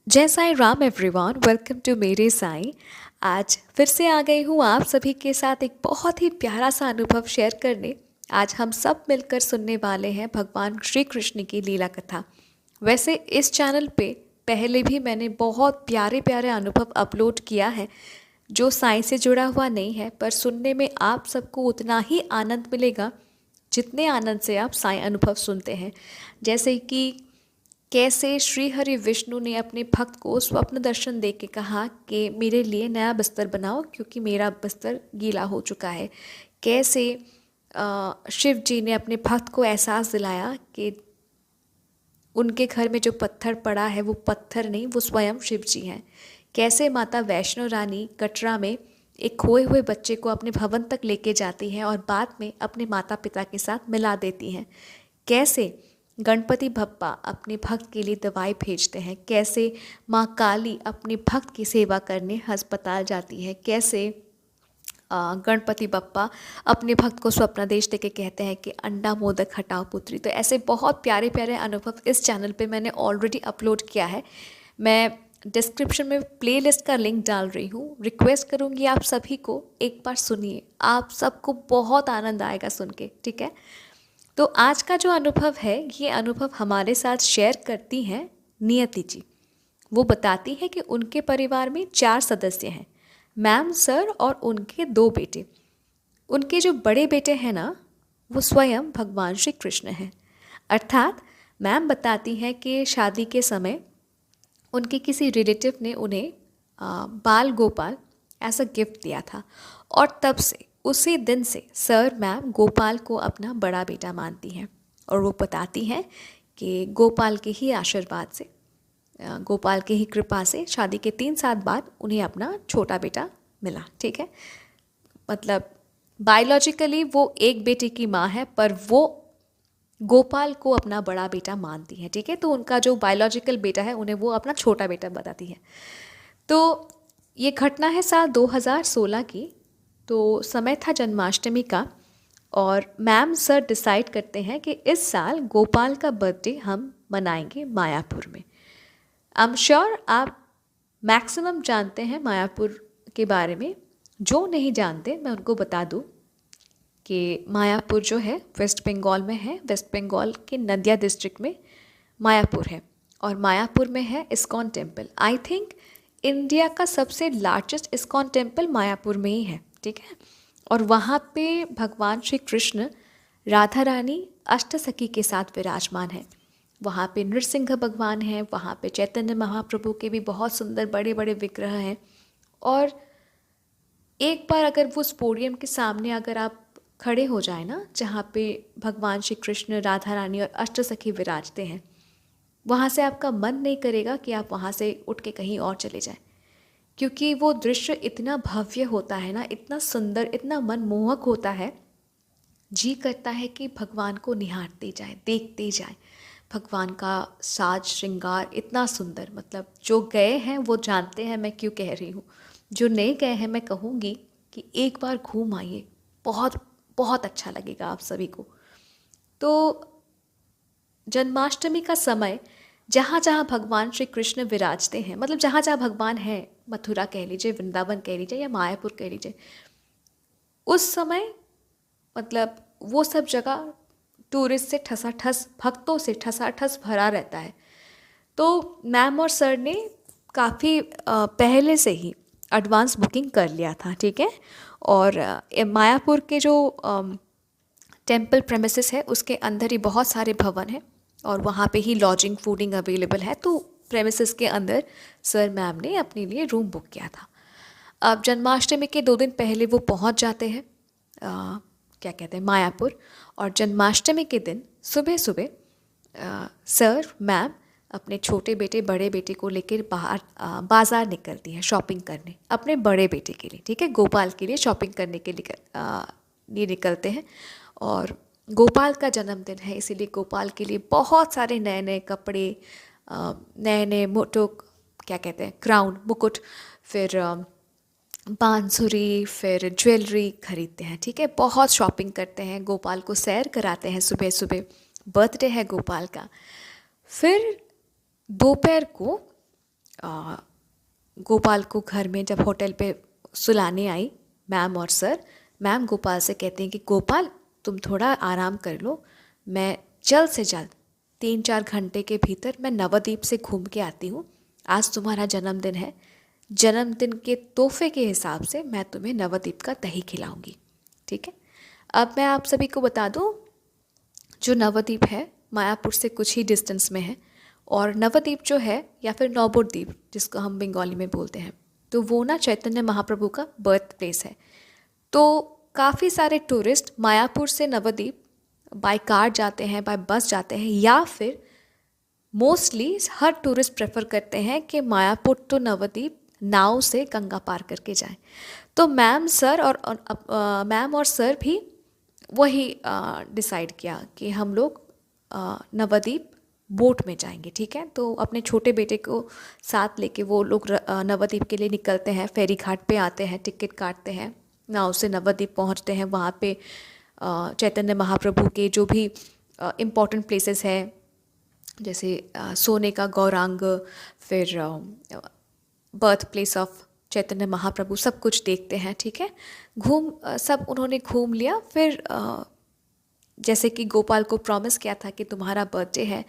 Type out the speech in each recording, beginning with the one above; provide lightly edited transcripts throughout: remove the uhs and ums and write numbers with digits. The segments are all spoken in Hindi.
जय Sai Ram everyone, welcome to मेरे साईं। आज फिर से आ गई हूँ आप सभी के साथ एक बहुत ही प्यारा सा अनुभव शेयर करने। आज हम सब मिलकर सुनने वाले हैं भगवान श्री कृष्ण की लीला कथा। वैसे इस चैनल पे पहले भी मैंने बहुत प्यारे प्यारे अनुभव अपलोड किया है जो साईं से जुड़ा हुआ नहीं है, पर सुनने में आप सबको उतना ही आनंद मिलेगा जितने आनंद से आप साईं अनुभव सुनते हैं। जैसे कि कैसे श्री हरि विष्णु ने अपने भक्त को स्वप्न दर्शन दे के कहा कि मेरे लिए नया बिस्तर बनाओ क्योंकि मेरा बिस्तर गीला हो चुका है। कैसे शिव जी ने अपने भक्त को एहसास दिलाया कि उनके घर में जो पत्थर पड़ा है वो पत्थर नहीं, वो स्वयं शिव जी हैं। कैसे माता वैष्णो रानी कटरा में एक खोए हुए बच्चे को अपने भवन तक लेके जाती हैं और बाद में अपने माता पिता के साथ मिला देती हैं। कैसे गणपति बप्पा अपने भक्त के लिए दवाई भेजते हैं। कैसे माँ काली अपने भक्त की सेवा करने अस्पताल जाती है। कैसे गणपति बप्पा अपने भक्त को स्वप्नादेश देके कहते हैं कि अंडा मोदक हटाओ पुत्री। तो ऐसे बहुत प्यारे प्यारे अनुभव इस चैनल पे मैंने ऑलरेडी अपलोड किया है। मैं डिस्क्रिप्शन में प्लेलिस्ट का लिंक डाल रही हूँ। रिक्वेस्ट करूँगी आप सभी को एक बार सुनिए, आप सबको बहुत आनंद आएगा सुन के, ठीक है। तो आज का जो अनुभव है, ये अनुभव हमारे साथ शेयर करती हैं नियति जी। वो बताती हैं कि उनके परिवार में 4 सदस्य हैं, मैम, सर और उनके 2 बेटे। उनके जो बड़े बेटे हैं ना, वो स्वयं भगवान श्री कृष्ण हैं। अर्थात मैम बताती हैं कि शादी के समय उनके किसी रिलेटिव ने उन्हें बाल गोपाल एज अ गिफ्ट दिया था और तब से, उसी दिन से सर मैम गोपाल को अपना बड़ा बेटा मानती हैं। और वो बताती हैं कि गोपाल के ही आशीर्वाद से, गोपाल की ही कृपा से शादी के 3 साल बाद उन्हें अपना छोटा बेटा मिला, ठीक है। मतलब बायोलॉजिकली वो एक बेटे की माँ है, पर वो गोपाल को अपना बड़ा बेटा मानती है, ठीक है। तो उनका जो बायोलॉजिकल बेटा है उन्हें वो अपना छोटा बेटा बताती है। तो ये घटना है साल 2016 की। तो समय था जन्माष्टमी का और मैम सर डिसाइड करते हैं कि इस साल गोपाल का बर्थडे हम मनाएंगे मायापुर में। आई एम श्योर आप मैक्सिमम जानते हैं मायापुर के बारे में। जो नहीं जानते मैं उनको बता दूं कि मायापुर जो है वेस्ट बंगाल में है। वेस्ट बंगाल के नदिया डिस्ट्रिक्ट में मायापुर है और मायापुर में है ISKCON temple. I think India का सबसे लार्जेस्ट इस्कॉन टेम्पल मायापुर में ही है, ठीक है। और वहाँ पे भगवान श्री कृष्ण राधा रानी अष्टसखी के साथ विराजमान है। वहाँ पे नृसिंह भगवान हैं, वहाँ पे चैतन्य महाप्रभु के भी बहुत सुंदर बड़े बड़े विग्रह हैं। और एक बार अगर वो उस पोडियम के सामने अगर आप खड़े हो जाए ना, जहाँ पे भगवान श्री कृष्ण राधा रानी और अष्टसखी विराजते हैं, वहाँ से आपका मन नहीं करेगा कि आप वहाँ से उठ के कहीं और चले जाएं, क्योंकि वो दृश्य इतना भव्य होता है ना, इतना सुंदर, इतना मनमोहक होता है। जी करता है कि भगवान को निहारते जाएं, देखते जाएं। भगवान का साज श्रृंगार इतना सुंदर, मतलब जो गए हैं वो जानते हैं मैं क्यों कह रही हूँ। जो नहीं गए हैं मैं कहूँगी कि एक बार घूम आइए, बहुत बहुत अच्छा लगेगा आप सभी को। तो जन्माष्टमी का समय जहाँ जहाँ भगवान श्री कृष्ण विराजते हैं, मतलब जहाँ जहाँ भगवान हैं, मथुरा कह लीजिए, वृंदावन कह लीजिए या मायापुर कह लीजिए, उस समय मतलब वो सब जगह टूरिस्ट से ठसाठस, भक्तों से ठसाठस भरा रहता है। तो मैम और सर ने काफ़ी पहले से ही एडवांस बुकिंग कर लिया था, ठीक है। और मायापुर के जो टेम्पल प्रेमिसेस है उसके अंदर ही बहुत सारे भवन हैं और वहाँ पे ही लॉजिंग फूडिंग अवेलेबल है। तो प्रेमिसेस के अंदर सर मैम ने अपने लिए रूम बुक किया था। अब जन्माष्टमी के 2 दिन पहले वो पहुँच जाते हैं क्या कहते हैं, मायापुर। और जन्माष्टमी के दिन सुबह सुबह सर मैम अपने छोटे बेटे बड़े बेटे को लेकर बाहर बाज़ार निकलती हैं शॉपिंग करने, अपने बड़े बेटे के लिए, ठीक है, गोपाल के लिए शॉपिंग करने के लिए निकलते हैं। और गोपाल का जन्मदिन है, इसीलिए गोपाल के लिए बहुत सारे नए नए कपड़े, नए नए मुटुक, क्या कहते हैं, क्राउन, मुकुट, फिर बांसुरी, फिर ज्वेलरी खरीदते हैं, ठीक है। बहुत शॉपिंग करते हैं, गोपाल को सैर कराते हैं सुबह सुबह, बर्थडे है गोपाल का। फिर दोपहर को अ, गोपाल को घर में जब होटल पे सुलाने आई मैम और सर, मैम गोपाल से कहते हैं कि गोपाल तुम थोड़ा आराम कर लो, मैं जल्द से जल्द 3-4 घंटे के भीतर मैं नवद्वीप से घूम के आती हूँ। आज तुम्हारा जन्मदिन है, जन्मदिन के तोहफे के हिसाब से मैं तुम्हें नवद्वीप का दही खिलाऊंगी, ठीक है। अब मैं आप सभी को बता दूँ, जो नवद्वीप है मायापुर से कुछ ही डिस्टेंस में है, और नवद्वीप जो है या फिर नौबोद्वीप जिसको हम बंगाली में बोलते हैं, तो वो ना चैतन्य महाप्रभु का बर्थ प्लेस है। तो काफ़ी सारे टूरिस्ट मायापुर से नवद्वीप बाय कार जाते हैं, बाय बस जाते हैं, या फिर मोस्टली हर टूरिस्ट प्रेफर करते हैं कि मायापुर टू नवद्वीप नाव से गंगा पार करके जाएं। तो मैम और सर भी वही डिसाइड किया कि हम लोग नवद्वीप बोट में जाएंगे, ठीक है। तो अपने छोटे बेटे को साथ लेके वो लोग नवद्वीप के लिए निकलते हैं, फेरी घाट पे आते हैं, टिकट काटते हैं, नाव से नवद्वीप पहुंचते हैं। वहाँ पे चैतन्य महाप्रभु के जो भी इम्पॉर्टेंट प्लेसेस हैं, जैसे सोने का गौरांग, फिर birth place of Chaitanya Mahaprabhu, सब कुछ देखते हैं, ठीक है। सब उन्होंने घूम लिया। फिर जैसे कि गोपाल को प्रॉमिस किया था कि तुम्हारा बर्थडे है,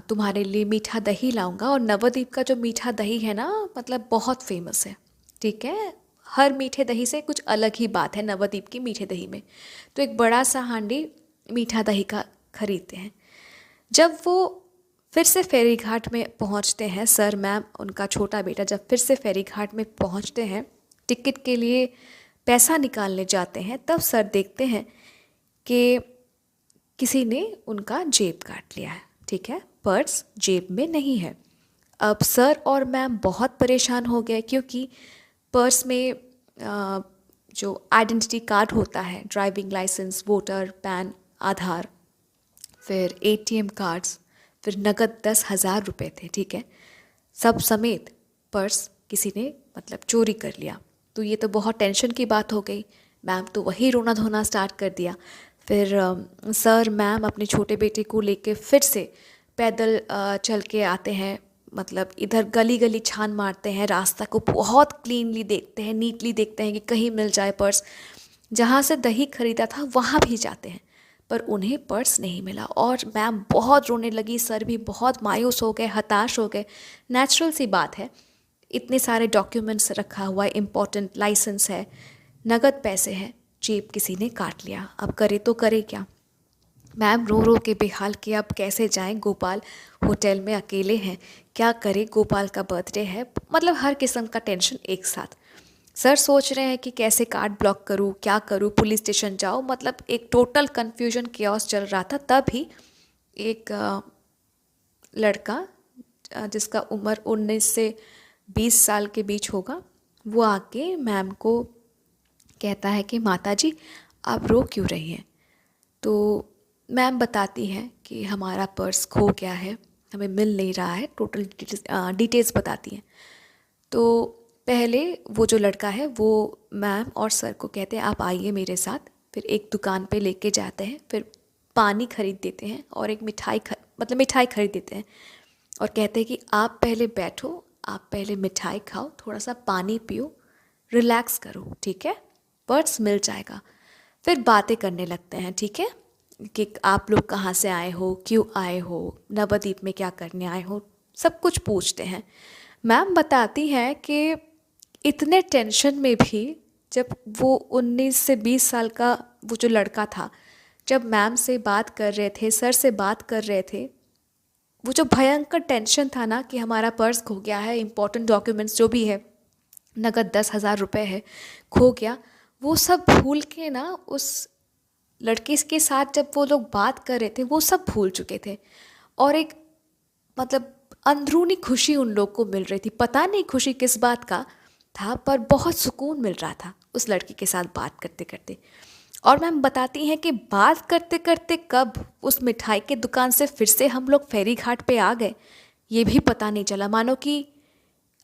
तुम्हारे लिए मीठा दही लाऊंगा, और नवद्वीप का जो मीठा दही है ना, मतलब बहुत फेमस है, ठीक है। हर मीठे दही से कुछ अलग ही बात है नवद्वीप की मीठे दही में। तो एक बड़ा सा हांडी मीठा दही का खरीदते हैं। जब वो फिर से फेरी घाट में पहुंचते हैं, सर मैम उनका छोटा बेटा जब फिर से फेरी घाट में पहुंचते हैं, टिकट के लिए पैसा निकालने जाते हैं, तब सर देखते हैं कि किसी ने उनका जेब काट लिया है, ठीक है, पर्स जेब में नहीं है। अब सर और मैम बहुत परेशान हो गए, क्योंकि पर्स में जो आइडेंटिटी कार्ड होता है, ड्राइविंग लाइसेंस, वोटर, पैन, आधार, फिर एटीएम कार्ड्स, फिर नकद 10,000 रुपये थे, ठीक है, सब समेत पर्स किसी ने मतलब चोरी कर लिया। तो ये तो बहुत टेंशन की बात हो गई। मैम तो वही रोना धोना स्टार्ट कर दिया। फिर सर मैम अपने छोटे बेटे को लेके फिर से पैदल चल के आते हैं, मतलब इधर गली गली छान मारते हैं, रास्ता को बहुत क्लीनली देखते हैं, नीटली देखते हैं कि कहीं मिल जाए पर्स। जहाँ से दही खरीदा था वहाँ भी जाते हैं, पर उन्हें पर्स नहीं मिला, और मैम बहुत रोने लगी, सर भी बहुत मायूस हो गए, हताश हो गए। नेचुरल सी बात है, इतने सारे डॉक्यूमेंट्स रखा हुआ है, इम्पोर्टेंट लाइसेंस है, नगद पैसे हैं, जेब किसी ने काट लिया। अब करे तो करे क्या। मैम रो रो के बेहाल कि अब कैसे जाएं, गोपाल होटल में अकेले हैं, क्या करे, गोपाल का बर्थडे है, मतलब हर किस्म का टेंशन एक साथ। सर सोच रहे हैं कि कैसे कार्ड ब्लॉक करूं, क्या करूं, पुलिस स्टेशन जाओ, मतलब एक टोटल कन्फ्यूजन केओस चल रहा था। तभी एक लड़का जिसका उम्र 19 से 20 साल के बीच होगा, वो आके मैम को कहता है कि माता जी आप रो क्यों रही हैं। तो मैम बताती हैं कि हमारा पर्स खो गया है, हमें मिल नहीं रहा है, टोटल डिटेल्स बताती हैं। तो पहले वो जो लड़का है वो मैम और सर को कहते हैं आप आइए मेरे साथ, फिर एक दुकान पे लेके जाते हैं, फिर पानी खरीद देते हैं और एक मिठाई खरीद देते हैं, और कहते हैं कि आप पहले बैठो, आप पहले मिठाई खाओ, थोड़ा सा पानी पियो, रिलैक्स करो, ठीक है, पर्स मिल जाएगा। फिर बातें करने लगते हैं, ठीक है, कि आप लोग कहाँ से आए हो, क्यों आए हो, नवद्वीप में क्या करने आए हो, सब कुछ पूछते हैं। मैम बताती हैं कि इतने टेंशन में भी जब वो 19 से 20 साल का वो जो लड़का था, जब मैम से बात कर रहे थे, सर से बात कर रहे थे, वो जो भयंकर टेंशन था ना कि हमारा पर्स खो गया है, इम्पोर्टेंट डॉक्यूमेंट्स जो भी है, नगद 10,000 रुपये है, खो गया, वो सब भूल के ना उस लड़के के साथ जब वो लोग बात कर रहे थे वो सब भूल चुके थे। और एक मतलब अंदरूनी खुशी उन लोग को मिल रही थी, पता नहीं खुशी किस बात का था, पर बहुत सुकून मिल रहा था उस लड़की के साथ बात करते करते। और मैम बताती हैं कि बात करते करते कब उस मिठाई के दुकान से फिर से हम लोग फेरी घाट पे आ गए, ये भी पता नहीं चला। मानो कि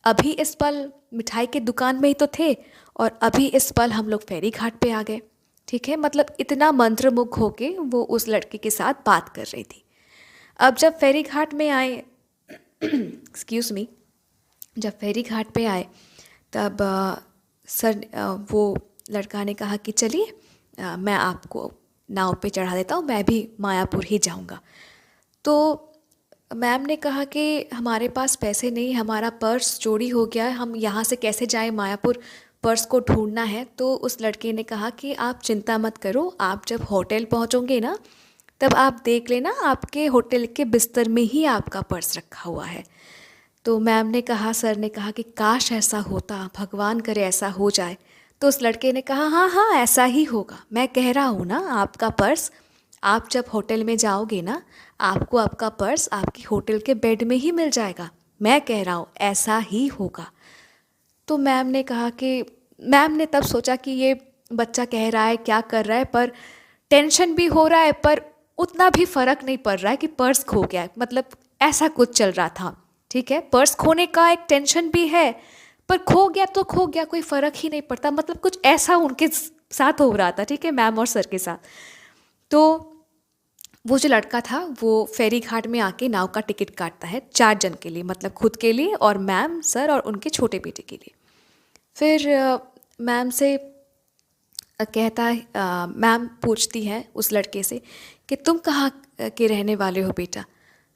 अभी इस पल मिठाई के दुकान में ही तो थे, और अभी इस पल हम लोग फेरी घाट पे आ गए, ठीक है, मतलब इतना मंत्रमुग्ध होके वो उस लड़के के साथ बात कर रही थी। अब जब फेरी घाट में आए एक्सक्यूज़ मी, जब फेरी घाट पे आए तब वो लड़का ने कहा कि चलिए मैं आपको नाव पे चढ़ा देता हूँ, मैं भी मायापुर ही जाऊँगा। तो मैम ने कहा कि हमारे पास पैसे नहीं, हमारा पर्स चोरी हो गया है, हम यहाँ से कैसे जाएं मायापुर, पर्स को ढूंढना है। तो उस लड़के ने कहा कि आप चिंता मत करो, आप जब होटल पहुँचोगे ना तब आप देख लेना, आपके होटल के बिस्तर में ही आपका पर्स रखा हुआ है। तो मैम ने कहा, सर ने कहा कि काश ऐसा होता, भगवान करे ऐसा हो जाए। तो उस लड़के ने कहा हाँ हाँ ऐसा ही होगा, मैं कह रहा हूँ ना आपका पर्स, आप जब होटल में जाओगे ना आपको आपका पर्स आपकी होटल के बेड में ही मिल जाएगा, मैं कह रहा हूँ ऐसा ही होगा। तो मैम ने कहा कि मैम ने तब सोचा कि ये बच्चा कह रहा है क्या कर रहा है, पर टेंशन भी हो रहा है, पर उतना भी फ़र्क नहीं पड़ रहा है कि पर्स खो गया है, मतलब ऐसा कुछ चल रहा था। ठीक है, पर्स खोने का एक टेंशन भी है, पर खो गया तो खो गया, कोई फ़र्क ही नहीं पड़ता, मतलब कुछ ऐसा उनके साथ हो रहा था। ठीक है, मैम और सर के साथ। तो वो जो लड़का था वो फेरी घाट में आके नाव का टिकट काटता है 4 जन के लिए, मतलब खुद के लिए और मैम, सर और उनके छोटे बेटे के लिए। फिर मैम से कहता है, मैम पूछती है उस लड़के से कि तुम कहाँ के रहने वाले हो बेटा।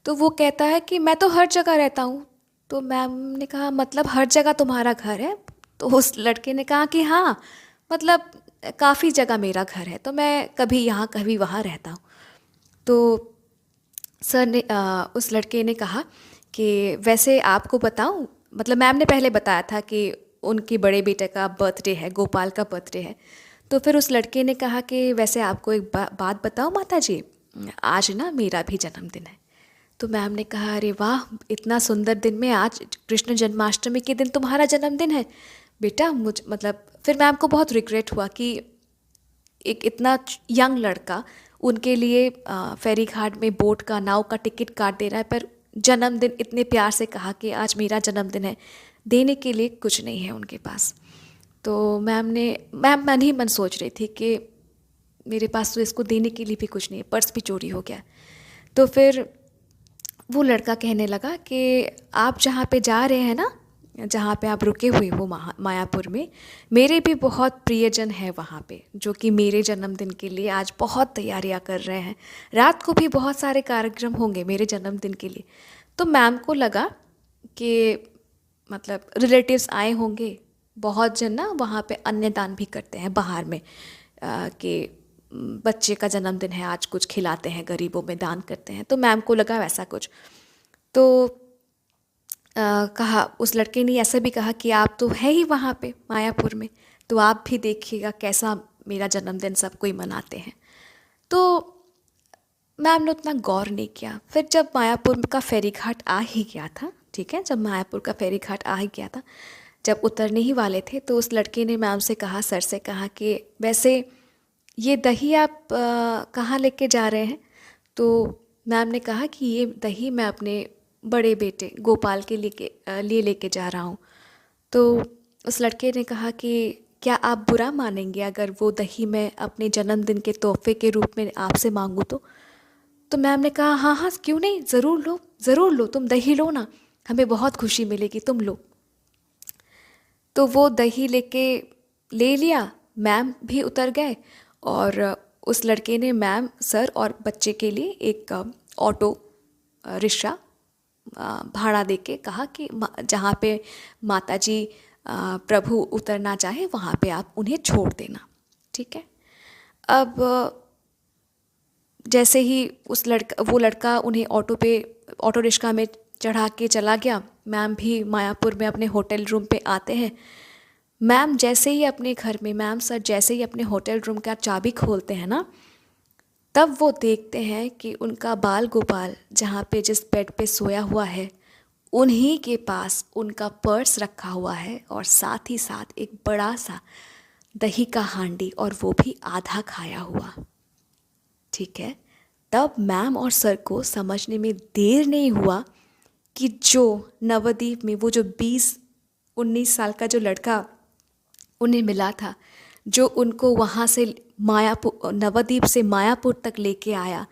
तो वो कहता है कि मैं तो हर जगह रहता हूँ। तो मैम ने कहा मतलब हर जगह तुम्हारा घर है। तो उस लड़के ने कहा कि हाँ, मतलब काफ़ी जगह मेरा घर है, तो मैं कभी यहाँ कभी वहाँ रहता हूँ। तो सर ने उस लड़के ने कहा कि वैसे आपको बताऊं, मतलब मैम ने पहले बताया था कि उनके बड़े बेटे का बर्थडे है, गोपाल का बर्थडे है। तो फिर उस लड़के ने कहा कि वैसे आपको एक बात बताऊं माता जी, आज ना मेरा भी जन्मदिन है। तो मैम ने कहा अरे वाह, इतना सुंदर दिन में आज कृष्ण जन्माष्टमी के दिन तुम्हारा जन्मदिन है बेटा। मतलब फिर मैम को बहुत रिग्रेट हुआ कि एक इतना यंग लड़का उनके लिए फेरी घाट में बोट का, नाव का टिकट काट दे रहा है, पर जन्मदिन इतने प्यार से कहा कि आज मेरा जन्मदिन है, देने के लिए कुछ नहीं है उनके पास। तो मैम मन ही मन सोच रही थी कि मेरे पास तो इसको देने के लिए भी कुछ नहीं है, पर्स भी चोरी हो गया। तो फिर वो लड़का कहने लगा कि आप जहाँ पे जा रहे हैं ना, जहाँ पे आप रुके हुए हो मायापुर में, मेरे भी बहुत प्रियजन है वहाँ पे, जो कि मेरे जन्मदिन के लिए आज बहुत तैयारियाँ कर रहे हैं, रात को भी बहुत सारे कार्यक्रम होंगे मेरे जन्मदिन के लिए। तो मैम को लगा कि मतलब रिलेटिव्स आए होंगे, बहुत जन ना वहाँ पे अन्नदान भी करते हैं बाहर में, कि बच्चे का जन्मदिन है आज कुछ खिलाते हैं, गरीबों में दान करते हैं। तो मैम को लगा वैसा कुछ। तो कहा, उस लड़के ने ऐसा भी कहा कि आप तो है ही वहाँ पे मायापुर में, तो आप भी देखिएगा कैसा मेरा जन्मदिन सब कोई मनाते हैं। तो मैम ने उतना गौर नहीं किया। फिर जब मायापुर का फेरी घाट आ ही गया था, ठीक है, जब मायापुर का फेरी घाट आ ही गया था, जब उतरने ही वाले थे, तो उस लड़के ने मैम से कहा, सर से कहा कि वैसे ये दही आप कहाँ लेके जा रहे हैं। तो मैम ने कहा कि ये दही मैं अपने बड़े बेटे गोपाल के लिए लेके जा रहा हूँ। तो उस लड़के ने कहा कि क्या आप बुरा मानेंगे अगर वो दही मैं अपने जन्मदिन के तोहफे के रूप में आपसे मांगूँ तो मैम ने कहा हाँ हाँ क्यों नहीं, ज़रूर लो, ज़रूर लो, तुम दही लो ना, हमें बहुत खुशी मिलेगी, तुम लो। तो वो दही ले लिया, मैम भी उतर गए और उस लड़के ने मैम, सर और बच्चे के लिए एक ऑटो रिक्शा भाड़ा दे के कहा कि जहाँ पे माता जी प्रभु उतरना चाहे वहाँ पे आप उन्हें छोड़ देना। ठीक है। अब जैसे ही वो लड़का उन्हें ऑटो रिक्शा में चढ़ा के चला गया, मैम भी मायापुर में अपने होटल रूम पे आते हैं। मैम जैसे ही अपने घर में, मैम सर जैसे ही अपने होटल रूम का चाबी खोलते हैं ना, तब वो देखते हैं कि उनका बाल गोपाल जहाँ पे जिस बेड पे सोया हुआ है, उन्हीं के पास उनका पर्स रखा हुआ है और साथ ही साथ एक बड़ा सा दही का हांडी, और वो भी आधा खाया हुआ। ठीक है। तब मैम और सर को समझने में देर नहीं हुआ कि जो नवद्वीप में वो जो 20-19 साल का जो लड़का उन्हें मिला था, जो उनको वहाँ से नवद्वीप से मायापुर तक लेके आया,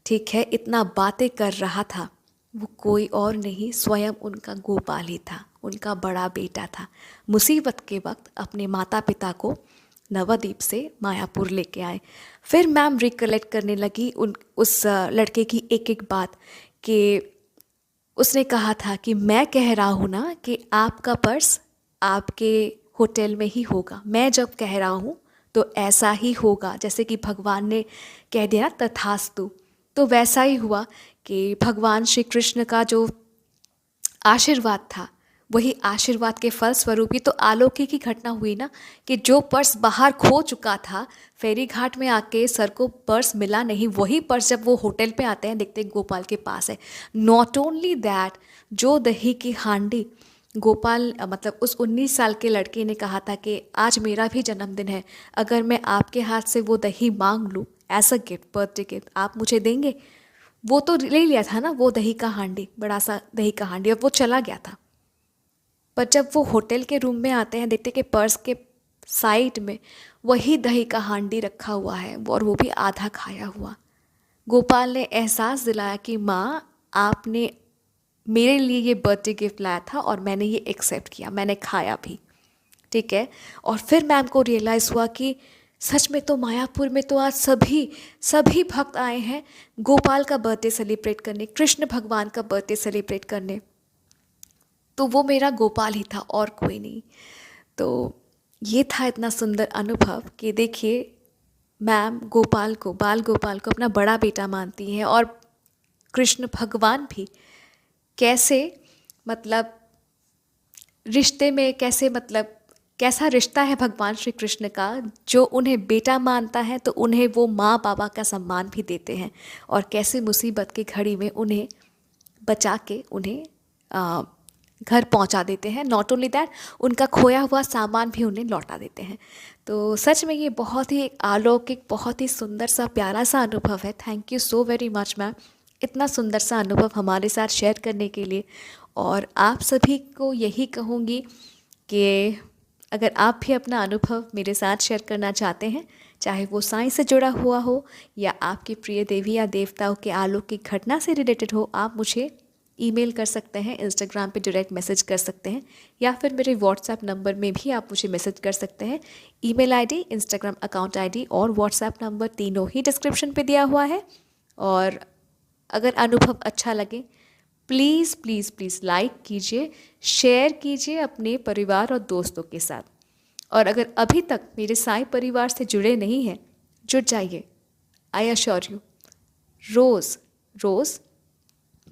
ठीक है, इतना बातें कर रहा था, वो कोई और नहीं, स्वयं उनका गोपाल ही था, उनका बड़ा बेटा था, मुसीबत के वक्त अपने माता पिता को नवद्वीप से मायापुर लेके आए। फिर मैम रिकलेक्ट करने लगी उस लड़के की एक एक बात कि उसने कहा था कि मैं कह रहा हूँ ना कि आपका पर्स आपके होटल में ही होगा, मैं जब कह रहा हूँ तो ऐसा ही होगा, जैसे कि भगवान ने कह दिया तथास्तु। तो वैसा ही हुआ कि भगवान श्री कृष्ण का जो आशीर्वाद था वही आशीर्वाद के फल स्वरूप ही तो अलौकिक की घटना हुई ना, कि जो पर्स बाहर खो चुका था, फेरी घाट में आके सर को पर्स मिला नहीं, वही पर्स जब वो होटल पे आते हैं देखते हैं गोपाल के पास है। नॉट ओनली दैट, जो दही की हांडी गोपाल मतलब उस 19 साल के लड़के ने कहा था कि आज मेरा भी जन्मदिन है, अगर मैं आपके हाथ से वो दही मांग लूँ as a gift, birthday gift, आप मुझे देंगे? वो तो ले लिया था ना वो दही का हांडी, बड़ा सा दही का हांडी, अब वो चला गया था। पर जब वो होटल के रूम में आते हैं देखते कि पर्स के साइड में वही दही का हांडी रखा हुआ है, और वो भी आधा खाया हुआ। गोपाल ने एहसास दिलाया कि माँ, आपने मेरे लिए ये बर्थडे गिफ्ट लाया था और मैंने ये एक्सेप्ट किया, मैंने खाया भी, ठीक है। और फिर मैम को रियलाइज़ हुआ कि सच में तो मायापुर में तो आज सभी भक्त आए हैं गोपाल का बर्थडे सेलिब्रेट करने, कृष्ण भगवान का बर्थडे सेलिब्रेट करने, तो वो मेरा गोपाल ही था और कोई नहीं। तो ये था इतना सुंदर अनुभव कि देखिए मैम बाल गोपाल को अपना बड़ा बेटा मानती हैं, और कृष्ण भगवान भी कैसे मतलब रिश्ते में कैसा रिश्ता है भगवान श्री कृष्ण का, जो उन्हें बेटा मानता है तो उन्हें वो माँ बाबा का सम्मान भी देते हैं, और कैसे मुसीबत की घड़ी में उन्हें बचा के उन्हें घर पहुंचा देते हैं। नॉट ओनली दैट, उनका खोया हुआ सामान भी उन्हें लौटा देते हैं। तो सच में ये बहुत ही एक अलौकिक, बहुत ही सुंदर सा प्यारा सा अनुभव है। Thank you so very much ma'am, इतना सुंदर सा अनुभव हमारे साथ शेयर करने के लिए। और आप सभी को यही कहूँगी कि अगर आप भी अपना अनुभव मेरे साथ शेयर करना चाहते हैं, चाहे वो साइंस से जुड़ा हुआ हो या आपकी प्रिय देवी या देवताओं के अलौकिक घटना से रिलेटेड हो, आप मुझे ईमेल कर सकते हैं, इंस्टाग्राम पे डायरेक्ट मैसेज कर सकते हैं, या फिर मेरे व्हाट्सएप नंबर में भी आप मुझे मैसेज कर सकते हैं। Email ID, Instagram account ID और व्हाट्सएप नंबर तीनों ही डिस्क्रिप्शन पे दिया हुआ है। और अगर अनुभव अच्छा लगे प्लीज़ प्लीज़ प्लीज़ लाइक कीजिए, शेयर कीजिए अपने परिवार और दोस्तों के साथ। और अगर अभी तक मेरे साईं परिवार से जुड़े नहीं हैं, जुड़ जाइए। आई अश्योर यू, रोज़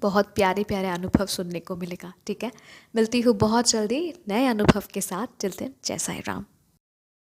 बहुत प्यारे प्यारे अनुभव सुनने को मिलेगा, ठीक है। मिलती हूँ बहुत जल्दी नए अनुभव के साथ। टिल देन, जय साईं राम।